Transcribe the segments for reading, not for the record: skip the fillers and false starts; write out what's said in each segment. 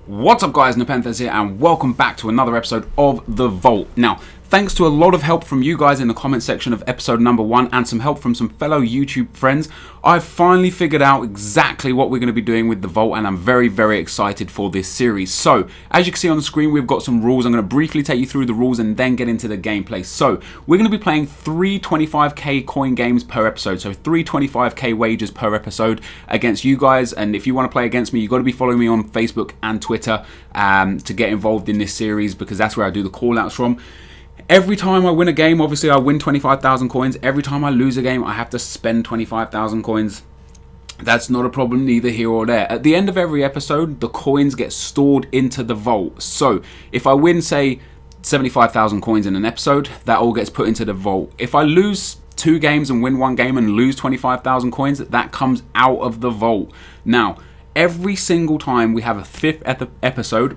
What's up guys, NepentheZ here and welcome back to another episode of The Vault. Now, thanks to a lot of help from you guys in the comment section of episode number 1 and some help from some fellow YouTube friends, I've finally figured out exactly what we're going to be doing with The Vault and I'm very, very excited for this series. So, as you can see on the screen, we've got some rules. I'm going to briefly take you through the rules and then get into the gameplay. So, we're going to be playing 3 25k coin games per episode. So, 3 25k wagers per episode against you guys. And if you want to play against me, you've got to be following me on Facebook and Twitter to get involved in this series because that's where I do the call-outs from. Every time I win a game, obviously I win 25,000 coins. Every time I lose a game, I have to spend 25,000 coins. That's not a problem neither here or there. At the end of every episode, the coins get stored into the vault. So if I win, say, 75,000 coins in an episode, that all gets put into the vault. If I lose 2 games and win 1 game and lose 25,000 coins, that comes out of the vault. Now, every single time we have a fifth episode,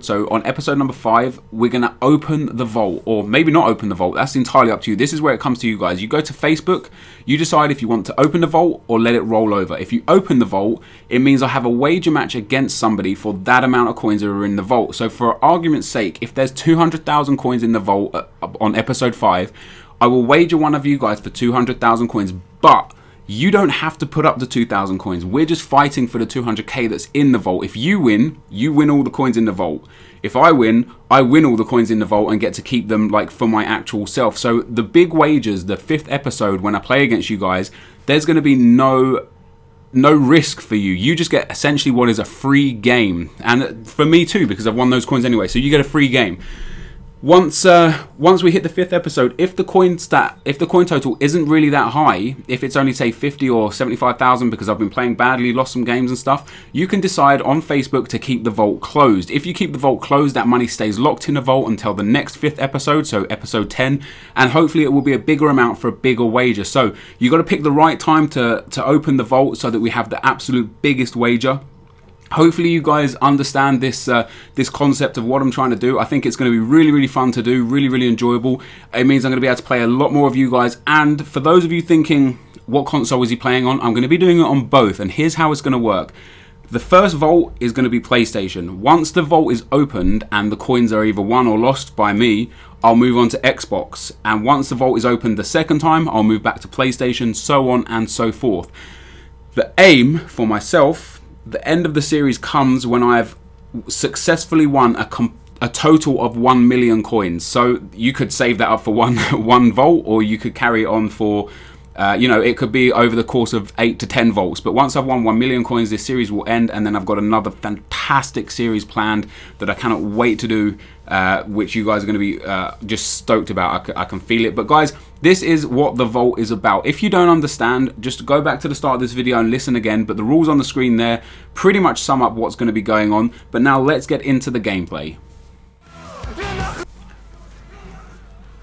so on episode number 5, we're going to open the vault, or maybe not open the vault, that's entirely up to you. This is where it comes to you guys. You go to Facebook, you decide if you want to open the vault or let it roll over. If you open the vault, it means I have a wager match against somebody for that amount of coins that are in the vault. So for argument's sake, if there's 200,000 coins in the vault on episode 5, I will wager one of you guys for 200,000 coins, but you don't have to put up the 2,000 coins. We're just fighting for the 200k that's in the vault. If you win all the coins in the vault. If I win all the coins in the vault and get to keep them like for my actual self. So the big wagers, the 5th episode, when I play against you guys, there's going to be no risk for you. You just get essentially what is a free game. And for me too, because I've won those coins anyway. So you get a free game. Once we hit the 5th episode, if the coin total isn't really that high, if it's only say 50 or 75,000 because I've been playing badly, lost some games and stuff, you can decide on Facebook to keep the vault closed. If you keep the vault closed, that money stays locked in the vault until the next 5th episode, so episode 10, and hopefully it will be a bigger amount for a bigger wager. So you got to pick the right time to open the vault so that we have the absolute biggest wager. Hopefully you guys understand this this concept of what I'm trying to do. I think it's going to be really, really fun to do, really, really enjoyable. It means I'm going to be able to play a lot more of you guys. And for those of you thinking, what console is he playing on? I'm going to be doing it on both. And here's how it's going to work. The first vault is going to be PlayStation. Once the vault is opened and the coins are either won or lost by me, I'll move on to Xbox. And once the vault is opened the second time, I'll move back to PlayStation, so on and so forth. The aim for myself, the end of the series comes when I've successfully won a total of 1 million coins. So you could save that up for one vault, or you could carry it on for, you know, it could be over the course of 8 to 10 vaults. But once I've won 1 million coins, this series will end, and then I've got another fantastic series planned that I cannot wait to do, which you guys are going to be just stoked about. I can feel it. But guys, this is what the vault is about. If you don't understand, just go back to the start of this video and listen again. But the rules on the screen there pretty much sum up what's going to be going on. But now let's get into the gameplay.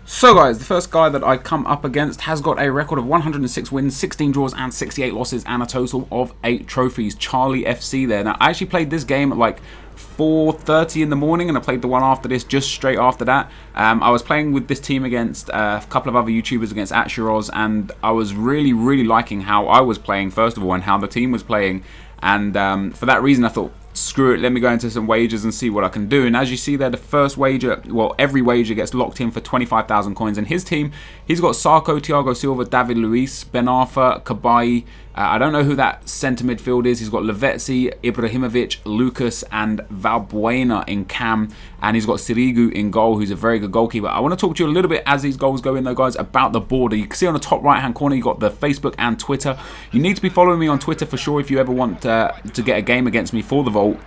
So guys, the first guy that I come up against has got a record of 106 wins, 16 draws and 68 losses and a total of 8 trophies. Charlie FC there. Now I actually played this game at like 4:30 in the morning, and I played the one after this just straight after that. I was playing with this team against a couple of other YouTubers, against Atchiroz, and I was really, really liking how I was playing first of all and how the team was playing. And for that reason I thought, screw it, let me go into some wagers and see what I can do. And as you see there, the first wager, well, every wager gets locked in for 25,000 coins. And his team, he's got Sarko, Thiago Silva, David Luiz, Ben Arfa, Kabai. I don't know who that centre midfield is. He's got Lavetzi, Ibrahimovic, Lucas, and Valbuena in cam. And he's got Sirigu in goal, who's a very good goalkeeper. I want to talk to you a little bit as these goals go in though, guys, about the border. You can see on the top right hand corner, you've got the Facebook and Twitter. You need to be following me on Twitter for sure if you ever want to get a game against me for the vault.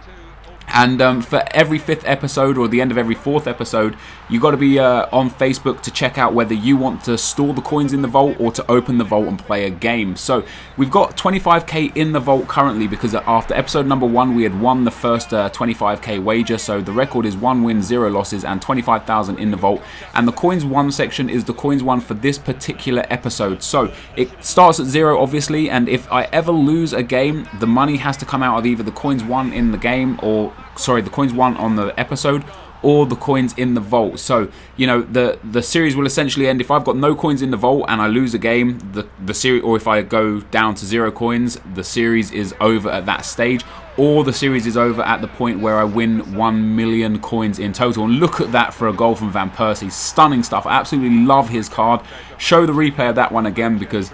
And for every 5th episode or the end of every 4th episode, you got to be on Facebook to check out whether you want to store the coins in the vault or to open the vault and play a game. So we've got 25k in the vault currently because after episode number 1 we had won the first 25k wager. So the record is 1 win, 0 losses and 25,000 in the vault. And the coins won section is the coins won for this particular episode. So it starts at 0 obviously, and if I ever lose a game, the money has to come out of either the coins won in the game, or sorry, the coins won on the episode, or the coins in the vault. So, you know, the series will essentially end if I've got no coins in the vault and I lose a game, the series, or if I go down to 0 coins, the series is over at that stage. or the series is over at the point where I win 1 million coins in total. And look at that for a goal from Van Persie. Stunning stuff. I absolutely love his card. Show the replay of that one again, because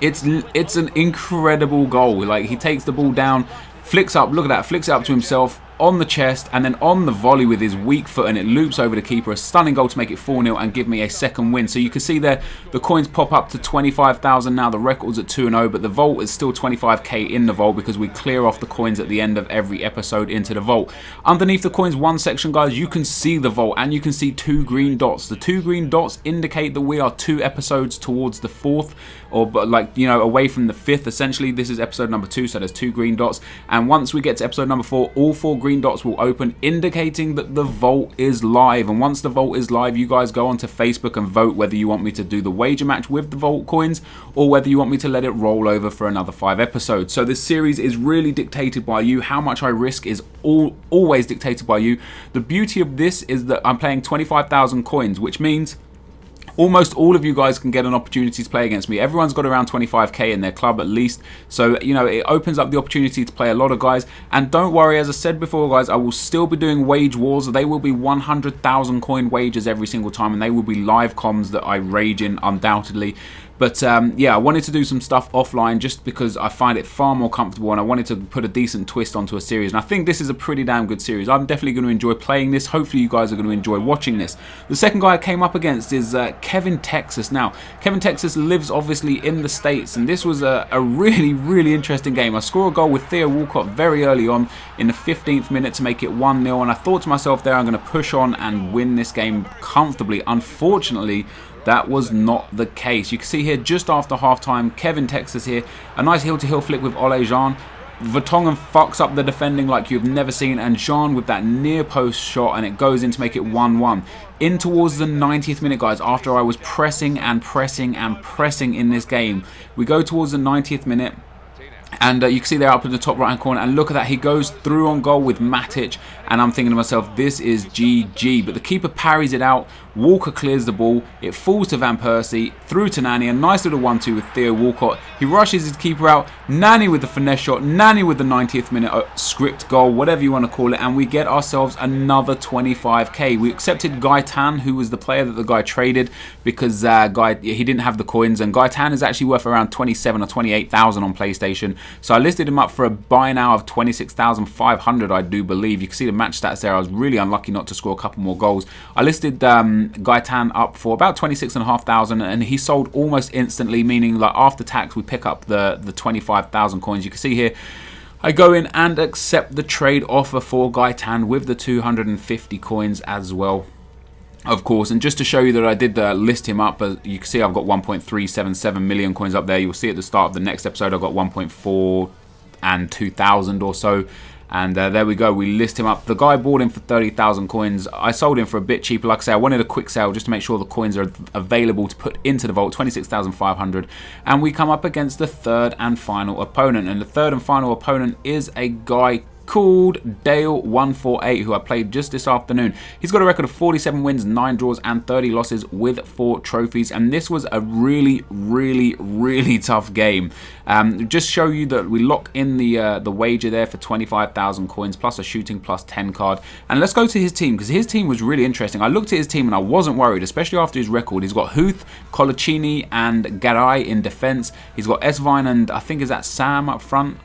it's an incredible goal. Like, he takes the ball down, flicks up, look at that, flicks it up to himself, on the chest, and then on the volley with his weak foot, and it loops over the keeper. A stunning goal to make it 4-0 and give me a second win. So you can see there, the coins pop up to 25,000 now. The record's at 2-0, but the vault is still 25k in the vault, because we clear off the coins at the end of every episode into the vault. Underneath the coins 1 section, guys, you can see the vault, and you can see 2 green dots. The 2 green dots indicate that we are 2 episodes towards the 4th, or like, you know, away from the 5th. Essentially, this is episode number 2, so there's 2 green dots. And once we get to episode number 4, all 4 green dots will open, indicating that the vault is live. And once the vault is live, you guys go onto Facebook and vote whether you want me to do the wager match with the vault coins, or whether you want me to let it roll over for another 5 episodes. So this series is really dictated by you. How much I risk is always dictated by you. The beauty of this is that I'm playing 25,000 coins, which means almost all of you guys can get an opportunity to play against me. Everyone's got around 25k in their club at least. So, you know, it opens up the opportunity to play a lot of guys. And don't worry, as I said before, guys, I will still be doing wage wars. They will be 100,000 coin wagers every single time, and they will be live comms that I rage in, undoubtedly. But yeah, I wanted to do some stuff offline just because I find it far more comfortable, and I wanted to put a decent twist onto a series. And I think this is a pretty damn good series. I'm definitely going to enjoy playing this. Hopefully you guys are going to enjoy watching this. The second guy I came up against is NepentheZ. Now, NepentheZ lives obviously in the States, and this was a really interesting game. I score a goal with Theo Walcott very early on in the 15th minute to make it 1-0, and I thought to myself there, I'm going to push on and win this game comfortably. Unfortunately, that was not the case. You can see here just after half-time, NepentheZ here, a nice heel-to-heel flick with Ole Jean. Vertonghen fucks up the defending like you've never seen, and Jean with that near post shot, and it goes in to make it 1-1. In towards the 90th minute, guys, after I was pressing and pressing and pressing in this game, we go towards the 90th minute. And you can see there up in the top right hand corner, and look at that, he goes through on goal with Matic, and I'm thinking to myself, this is GG. But the keeper parries it out, Walker clears the ball, it falls to Van Persie, through to Nani, a nice little 1-2 with Theo Walcott. He rushes his keeper out, Nani with the finesse shot, Nani with the 90th minute script goal, whatever you want to call it, and we get ourselves another 25k. We accepted Gaetan, who was the player that the guy traded, because he didn't have the coins, and Gaetan is actually worth around 27 or 28,000 on PlayStation. So I listed him up for a buy now of 26,500, I do believe. You can see the match stats there. I was really unlucky not to score a couple more goals. I listed Gaetan up for about 26,500, and he sold almost instantly, meaning like after tax we pick up the 25,000 coins. You can see here, I go in and accept the trade offer for Gaetan with the 250 coins as well, of course. And just to show you that I did list him up, you can see I've got 1.377 million coins up there. You'll see at the start of the next episode I've got 1.4 and 2,000 or so. And there we go, we list him up. The guy bought him for 30,000 coins. I sold him for a bit cheaper. Like I say, I wanted a quick sale just to make sure the coins are available to put into the vault, 26,500. And we come up against the third and final opponent. And the third and final opponent is a guy called Dale148, who I played just this afternoon. He's got a record of 47 wins, 9 draws and 30 losses with 4 trophies, and this was a really tough game. Just show you that we lock in the wager there for 25,000 coins plus a shooting plus 10 card. And let's go to his team, because his team was really interesting. I looked at his team and I wasn't worried, especially after his record. He's got Huth, Colaccini and Garay in defense. He's got Esvine and I think is that Sam up front.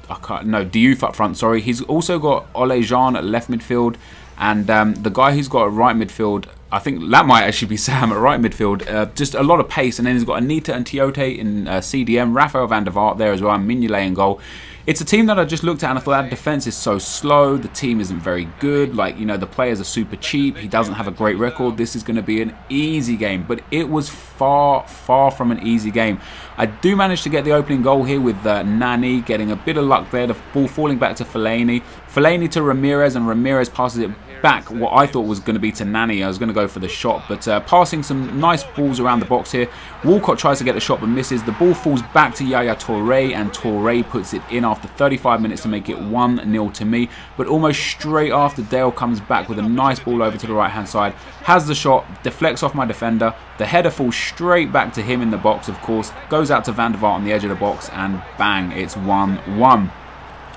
I can't, no, Diouf up front, sorry. He's also got Ole Jean at left midfield, and the guy who's got at right midfield, I think that might actually be Sam at right midfield. Just a lot of pace, and then he's got Anita and Tiote in CDM, Rafael van der Vaart there as well, and Mignolet in goal. It's a team that I just looked at and I thought that defense is so slow, the team isn't very good, like, you know, the players are super cheap, he doesn't have a great record, this is going to be an easy game. But it was far from an easy game. I do manage to get the opening goal here with Nani, getting a bit of luck there, the ball falling back to Fellaini. Fellaini to Ramirez, and Ramirez passes it back, what I thought was going to be to Nani. I was going to go for the shot, but passing some nice balls around the box here. Walcott tries to get the shot but misses. The ball falls back to Yaya Touré, and Touré puts it in after 35 minutes to make it 1-0 to me. But almost straight after, Dale comes back with a nice ball over to the right hand side, has the shot, deflects off my defender, the header falls straight back to him in the box, of course, goes out to Van der Vaart on the edge of the box, and bang, it's 1-1.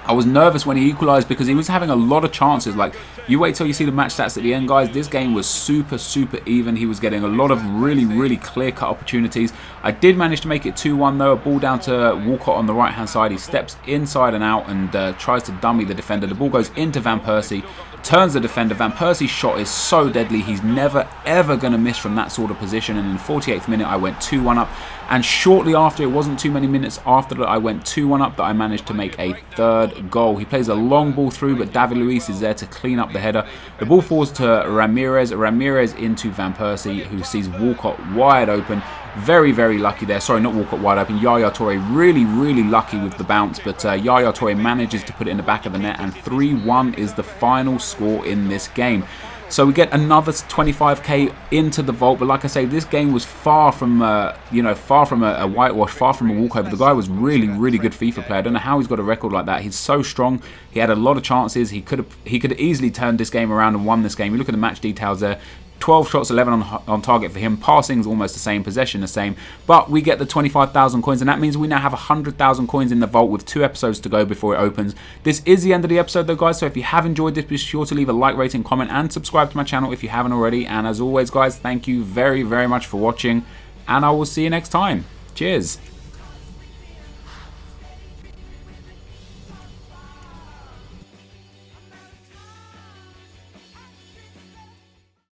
I was nervous when he equalised because he was having a lot of chances. Like, you wait till you see the match stats at the end, guys. This game was super even. He was getting a lot of really clear-cut opportunities. I did manage to make it 2-1 though. A ball down to Walcott on the right-hand side. He steps inside and out and tries to dummy the defender. The ball goes into Van Persie, turns the defender. Van Persie's shot is so deadly. He's never ever going to miss from that sort of position. And in the 48th minute, I went 2-1 up. And shortly after, it wasn't too many minutes after that I went 2-1 up, that I managed to make a third goal. He plays a long ball through, but David Luiz is there to clean up the header. The ball falls to Ramirez. Ramirez into Van Persie, who sees Walcott wide open. Very lucky there. Sorry, not Walcott wide open. Yaya Toure really lucky with the bounce, but Yaya Toure manages to put it in the back of the net, and 3-1 is the final score in this game. So we get another 25k into the vault, but like I say, this game was far from, far from a whitewash, far from a walkover. The guy was really good FIFA player. I don't know how he's got a record like that. He's so strong. He had a lot of chances. He could easily turned this game around and won this game. You look at the match details there. 12 shots, 11 on target for him. Passing is almost the same, possession the same. But we get the 25,000 coins, and that means we now have 100,000 coins in the vault with 2 episodes to go before it opens. This is the end of the episode though, guys, so if you have enjoyed this, be sure to leave a like, rating, comment, and subscribe to my channel if you haven't already. And as always, guys, thank you very much for watching, and I will see you next time. Cheers.